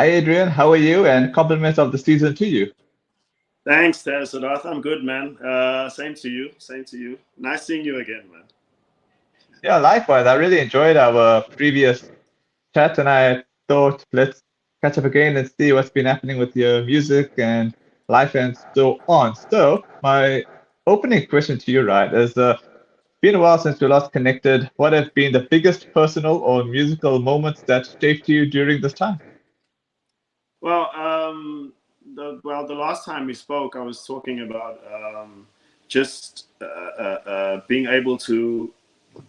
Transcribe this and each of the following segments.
Hi, Adrian. How are you? And compliments of the season to you. Thanks, Siddharth. I'm good, man. Same to you. Same to you. Nice seeing you again, man. Yeah, likewise. I really enjoyed our previous chat, and I thought let's catch up again and see what's been happening with your music and life and so on. So, my opening question to you, right, is been a while since we last connected. What have been the biggest personal or musical moments that shaped you during this time? Well, the last time we spoke, I was talking about just being able to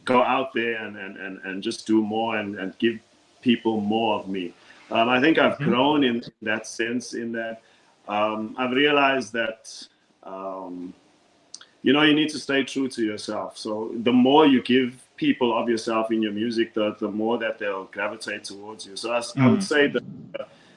go out there and just do more and give people more of me. I think I've Hmm. grown in that sense. In that, I've realized that. You need to stay true to yourself. So the more you give people of yourself in your music, the more that they'll gravitate towards you. So I would Mm. say that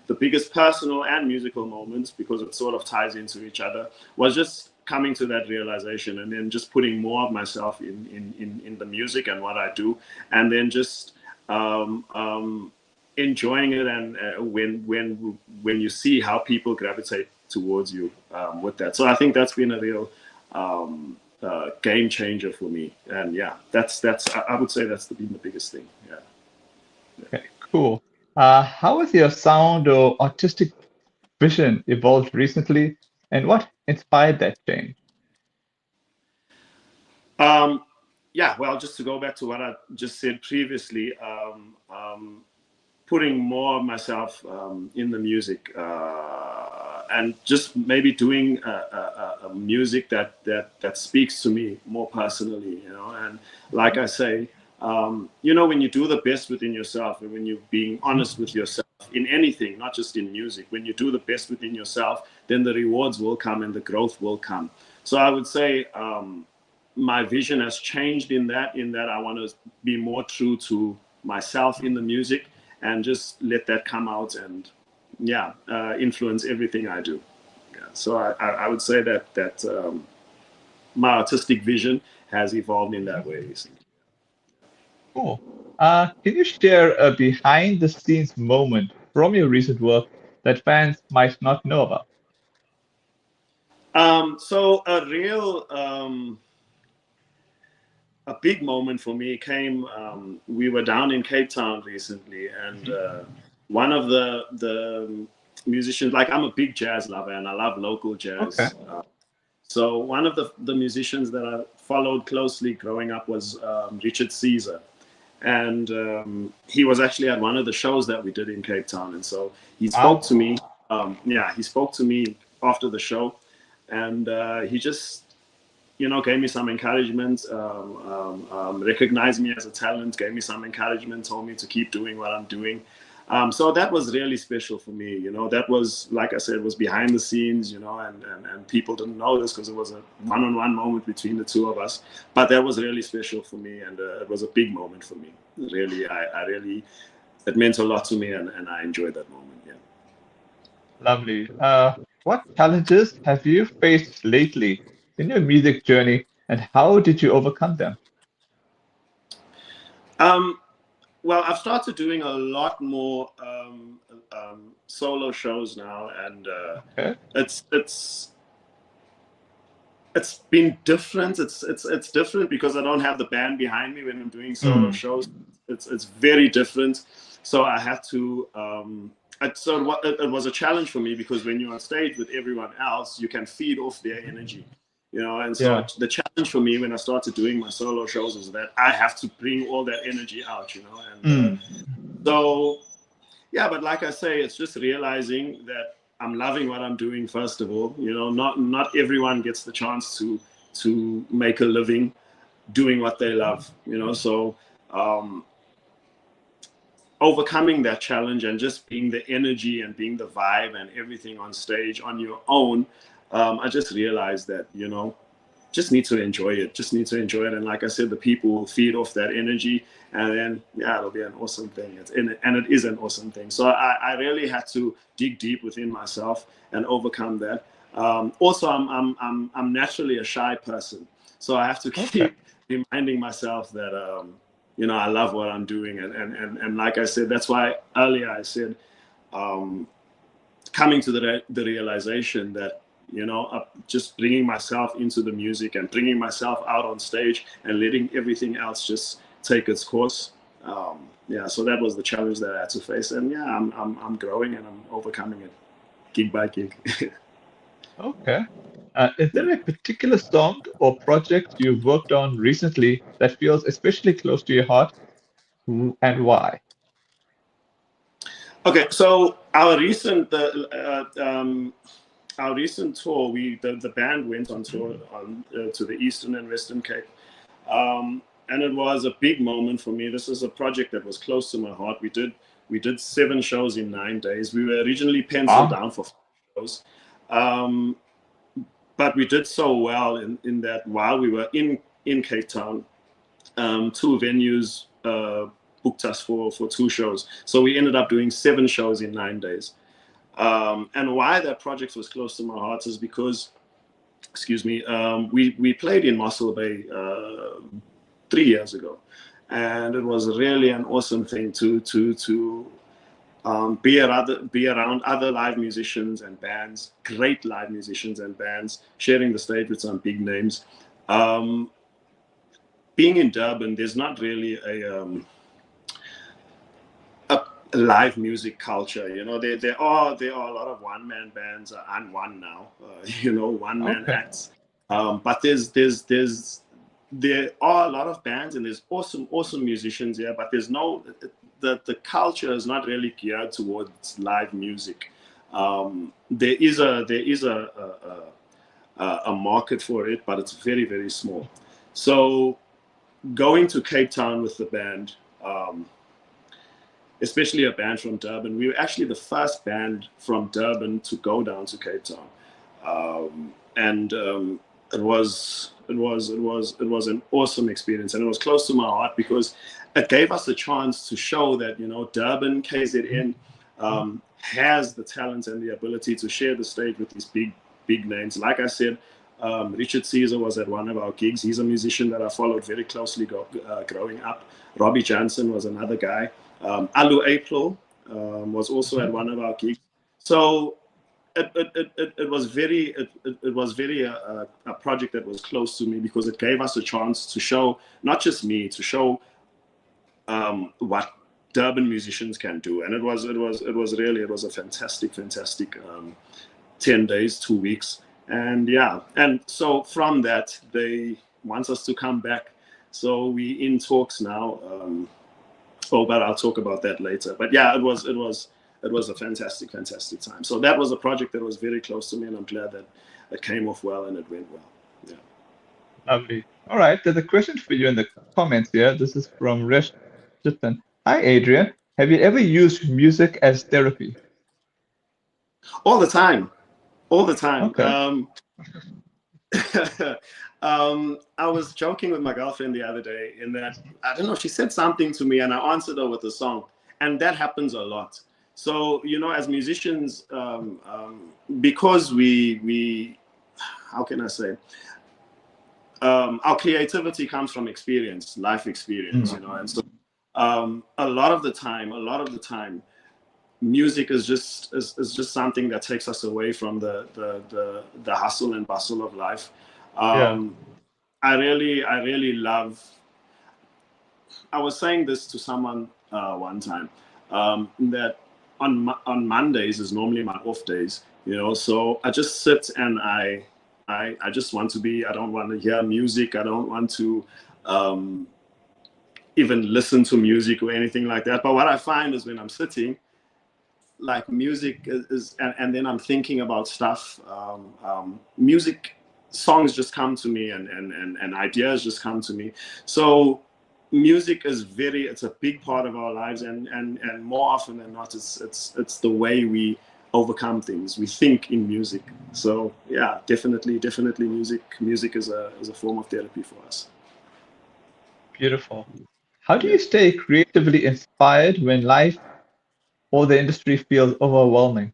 the biggest personal and musical moments, because it sort of ties into each other, was just coming to that realization and then just putting more of myself in the music and what I do, and then just um, um, enjoying it. And when you see how people gravitate towards you with that. So I think that's been a real game changer for me. And yeah, that's I would say that's been the biggest thing. Yeah. Okay, cool. How has your sound or artistic vision evolved recently, and what inspired that change? Um, yeah, well, just to go back to what I just said previously, putting more of myself in the music and just maybe doing a music that speaks to me more personally, and like I say, when you do the best within yourself and when you're being honest with yourself in anything, not just in music, when you do the best within yourself, then the rewards will come and the growth will come. So I would say my vision has changed in that I want to be more true to myself in the music and just let that come out and influence everything I do. Yeah. So I would say that my artistic vision has evolved in that way recently. Cool. Can you share a behind the scenes moment from your recent work that fans might not know about? So a big moment for me came. We were down in Cape Town recently, and Mhm. one of the musicians, like I'm a big jazz lover and I love local Okay. jazz. So one of the musicians that I followed closely growing up was Richard Caesar, and he was actually at one of the shows that we did in Cape Town, and so he spoke Wow. to me. He spoke to me after the show, and he just gave me some encouragement, recognized me as a talent, gave me some encouragement, told me to keep doing what I'm doing. So that was really special for me. That was, like I said, was behind the scenes, and people didn't know this because it was a one-on-one moment between the two of us. But that was really special for me, and it was a big moment for me. Really, I really, it meant a lot to me, and I enjoyed that moment. Yeah. Lovely. What challenges have you faced lately in your music journey, and how did you overcome them? Um, Well, I've started doing a lot more solo shows now, and Okay. it's it's it's been different. It's different because I don't have the band behind me when I'm doing solo Mm. shows. It's very different. So I had to. It was a challenge for me because when you're on stage with everyone else, you can feed off their energy, And so Yeah. the challenge for me when I started doing my solo shows is that I have to bring all that energy out, And Mm. so yeah, but like I say, it's just realizing that I'm loving what I'm doing. First of all, not everyone gets the chance to make a living doing what they love. So um, overcoming that challenge and just being the energy and being the vibe and everything on stage on your own, I just realized that just need to enjoy it. Just need to enjoy it. And like I said, the people will feed off that energy, and then it'll be an awesome thing. And it is an awesome thing. So I really had to dig deep within myself and overcome that. Also, I'm naturally a shy person, so I have to Okay. keep reminding myself that I love what I'm doing, and like I said, that's why earlier I said coming to the realization that, just bringing myself into the music and bringing myself out on stage and letting everything else just take its course. So that was the challenge that I had to face, and I'm growing and I'm overcoming it gig by gig. Okay. Is there a particular song or project you've worked on recently that feels especially close to your heart, and why? Okay, so our recent tour, the band went on tour to the Eastern and Western Cape, and it was a big moment for me. This is a project that was close to my heart. We did 7 shows in 9 days. We were originally penciled Wow. down for 5 shows, but we did so well in that while we were in Cape Town, 2 venues booked us for 2 shows. So we ended up doing 7 shows in 9 days. And why that project was close to my heart is because, we played in Mossel Bay 3 years ago, and it was really an awesome thing to be around other live musicians and bands, great live musicians and bands, sharing the stage with some big names. Being in Durban, there's not really a live music culture. There are a lot of one-man bands and one now, one-man Okay. acts. But there are a lot of bands and there's awesome musicians here, but there's no, the culture is not really geared towards live music. There is a market for it, but it's very, very small. So going to Cape Town with the band, especially a band from Durban, we were actually the first band from Durban to go down to Cape Town, and it was an awesome experience, and it was close to my heart because it gave us a chance to show that Durban, KZN, has the talent and the ability to share the stage with these big names. Like I said, Richard Caesar was at one of our gigs. He's a musician that I followed very closely growing up. Robbie Johnson was another guy. Alu April was also at one of our gigs. So it was very a project that was close to me because it gave us a chance to show, not just me, to show what Durban musicians can do. And it was a fantastic 10 days, 2 weeks. And so from that, they want us to come back. So we in talks now. But I'll talk about that later. But yeah, it was a fantastic time. So that was a project that was very close to me, and I'm glad that it came off well and it went well. Yeah. Lovely. All right. There's a question for you in the comments here. This is from Resh Chitan. Hi, Adrian. Have you ever used music as therapy? All the time. Okay. I was joking with my girlfriend the other day in that, I don't know, she said something to me and I answered her with a song, and that happens a lot. So as musicians, because we how can I say, our creativity comes from experience, life experience, and so a lot of the time music is just something that takes us away from the hustle and bustle of life. Yeah. I really love. I was saying this to someone one time, that on Mondays is normally my off days, so I just sit and I just want to be. I don't want to hear music. I don't want to even listen to music or anything like that. But what I find is when I'm sitting, like music is and then I'm thinking about stuff. Music songs just come to me and ideas just come to me. So music is it's a big part of our lives, and more often than not it's the way we overcome things. We think in music. So yeah, definitely music is a form of therapy for us. Beautiful. How do Yeah. you stay creatively inspired when life or the industry feels overwhelming?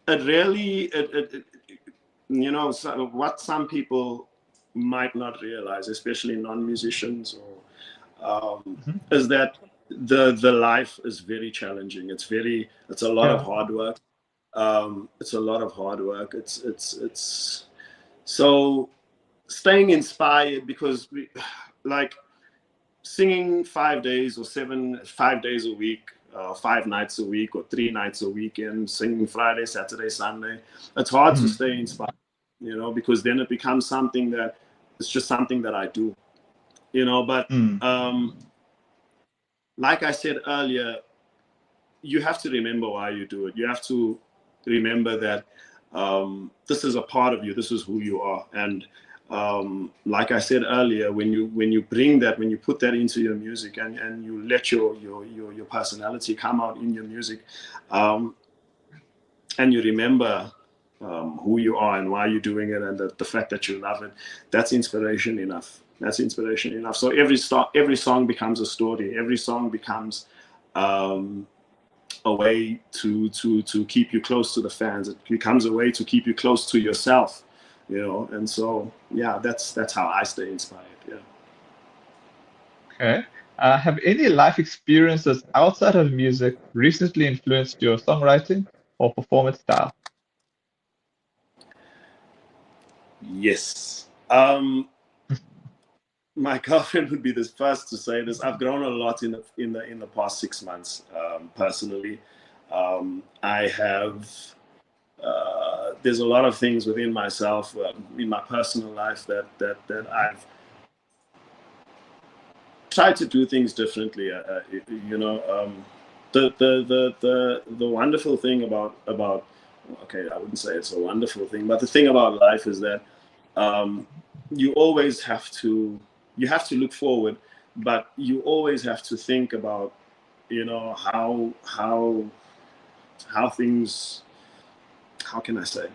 It really what some people might not realize, especially non-musicians or Mhm. is that the life is very challenging. It's a lot of Yeah. hard work. It's a lot of hard work. It's so staying inspired because like singing 5 days or 5 days a week, 5 nights a week or 3 nights a weekend, singing Friday, Saturday, Sunday. It's hard to Mhm. stay inspired, because then it becomes something that it's just something that I do, But Mm. like I said earlier, you have to remember why you do it. You have to remember that this is a part of you. This is who you are. And like I said earlier, when you put that into your music and you let your personality come out in your music, um, and you remember who you are and why you're doing it, and the fact that you love it, that's inspiration enough. That's inspiration enough. So every song becomes a story. Every song becomes um, a way to keep you close to the fans. It becomes a way to keep you close to yourself, And so, yeah, that's how I stay inspired. Yeah. Okay. Have any life experiences outside of music recently influenced your songwriting or performance style? Yes. My girlfriend would be the first to say this. I've grown a lot in the past 6 months. Personally, I have. There's a lot of things within myself, in my personal life, that I've tried to do things differently. The wonderful thing about okay, I wouldn't say it's a wonderful thing, but the thing about life is that um, you always have to look forward, but you always have to think about how things, how can I say,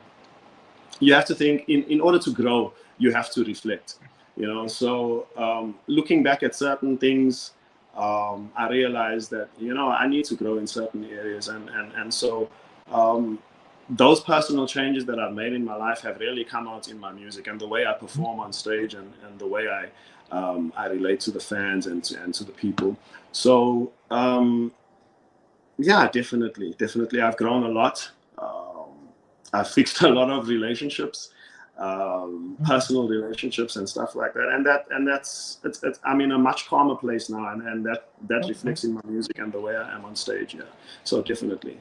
you have to think in order to grow, you have to reflect, so looking back at certain things, I realized that I need to grow in certain areas, and so um, those personal changes that I've made in my life have really come out in my music and the way I perform on stage, and the way I relate to the fans and to the people. So yeah, definitely, I've grown a lot. I've fixed a lot of relationships, personal relationships and stuff like that, and I'm in a much calmer place now, and that Okay. reflects in my music and the way I am on stage. Yeah, so definitely.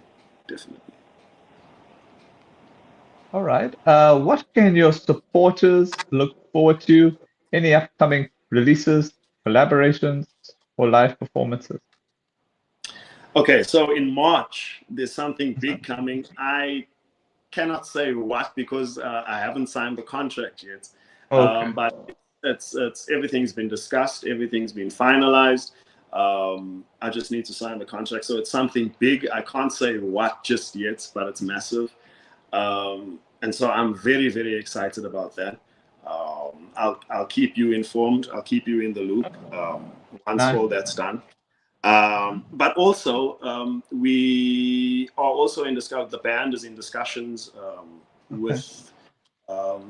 All right. What can your supporters look forward to? Any upcoming releases, collaborations, or live performances? Okay, so in March there's something Mhm. big coming. I cannot say what because I haven't signed the contract yet. Okay. But it's everything's been discussed, everything's been finalized. I just need to sign the contract, so it's something big. I can't say what just yet, but it's massive, and so I'm very very excited about that. I'll keep you informed. I'll keep you in the loop once Nice. all that's done. But also, we are also in discuss. The band is in discussions Okay. with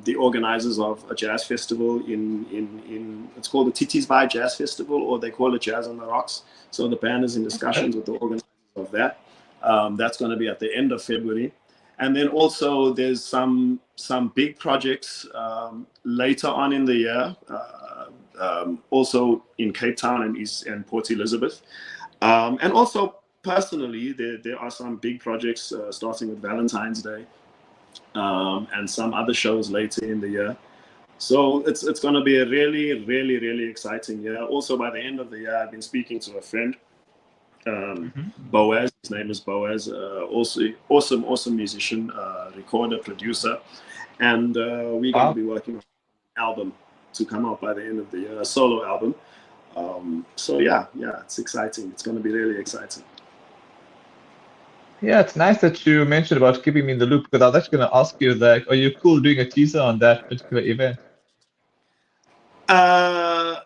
the organizers of a jazz festival in it's called the Titis by Jazz Festival, or they call it Jazz on the Rocks. So the band is in Okay. discussions with the organizers of that. That's going to be at the end of February, and then also there's some big projects later on in the year. Also in Cape Town and Port Elizabeth, and also personally, there are some big projects starting with Valentine's Day, and some other shows later in the year. So it's going to be a really, really, really exciting year. Also, by the end of the year, I've been speaking to a friend, Mhm. Boaz. His name is Boaz. Also, awesome musician, recorder, producer, and we're going to Wow. be working on an album to come out by the end of the year, a solo album. So yeah, it's exciting. It's going to be really exciting. Yeah, it's nice that you mentioned about keeping me in the loop because I was actually going to ask you that, are you cool doing a teaser on that particular event? Uh,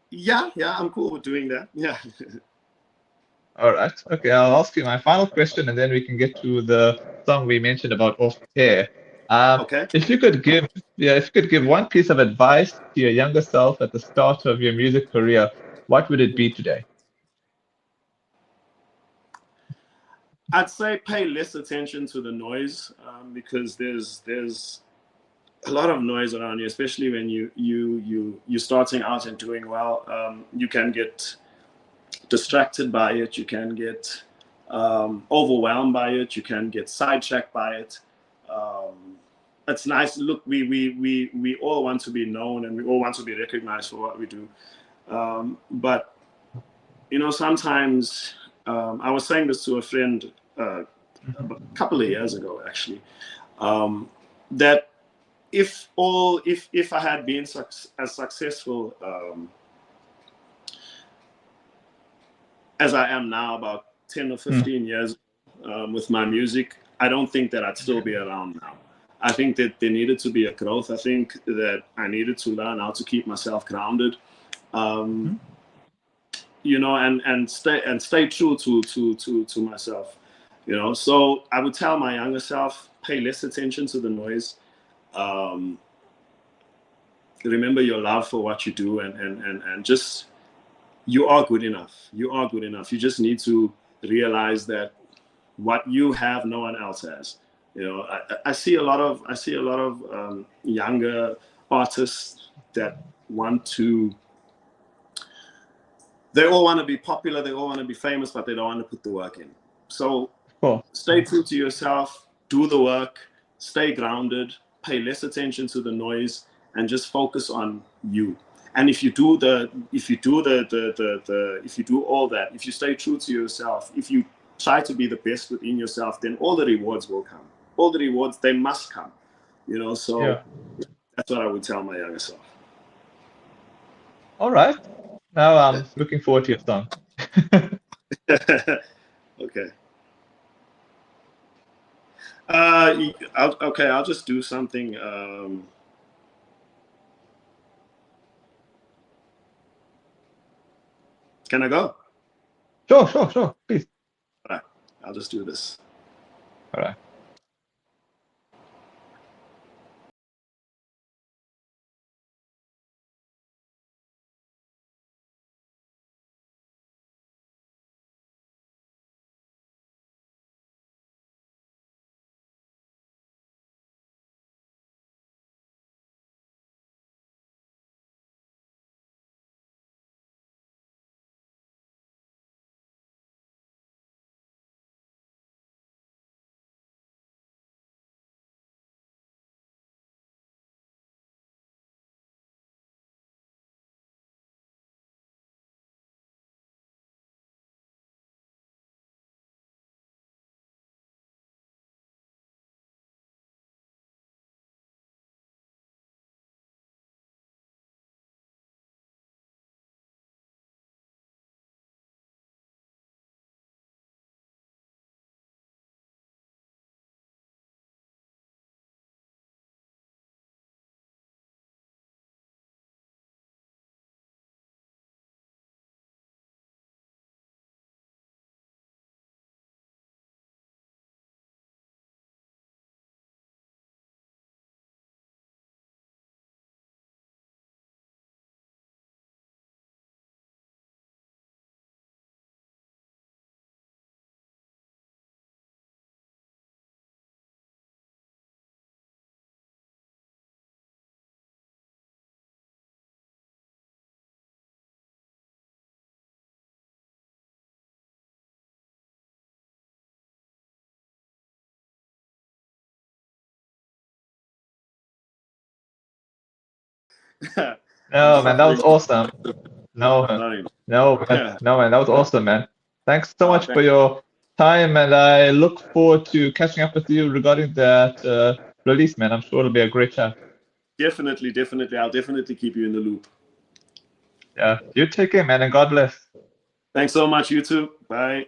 yeah, I'm cool with doing that. Yeah. All right. Okay, I'll ask you my final question and then we can get to the song we mentioned about off air. Okay. If you could give, yeah, if you could give one piece of advice to your younger self at the start of your music career, what would it be today? I'd say pay less attention to the noise, because there's a lot of noise around you, especially when you're starting out and doing well. You can get distracted by it. You can get overwhelmed by it. You can get sidetracked by it. It's nice. Look, we all want to be known, and we all want to be recognized for what we do. But sometimes I was saying this to a friend a couple of years ago, actually, that if I had been as successful as I am now, about 10 or 15 years with my music, I don't think that I'd still be around now. I think that there needed to be a growth. I think that I needed to learn how to keep myself grounded, and stay true to myself. So I would tell my younger self, pay less attention to the noise. Remember your love for what you do, and just, you are good enough. You are good enough. You just need to realize that what you have, no one else has. I see a lot of younger artists that they all want to be popular, they all want to be famous, but they don't want to put the work in. So stay true to yourself, do the work, stay grounded, pay less attention to the noise, and just focus on you. And if you do all that, if you stay true to yourself, if you try to be the best within yourself, then all the rewards will come. All the rewards, they must come. So that's what I would tell my younger self. All right. Now I'm looking forward to your song. Okay. I'll just do something. Can I go? Sure. Please. All right. I'll just do this. All right. No, man, that was awesome. No, man, that was awesome, man. Thanks so much for your time, and I look forward to catching up with you regarding that release, man. I'm sure it'll be a great chat. Definitely. I'll definitely keep you in the loop. Yeah, you take care, man, and God bless. Thanks so much, you too. Bye.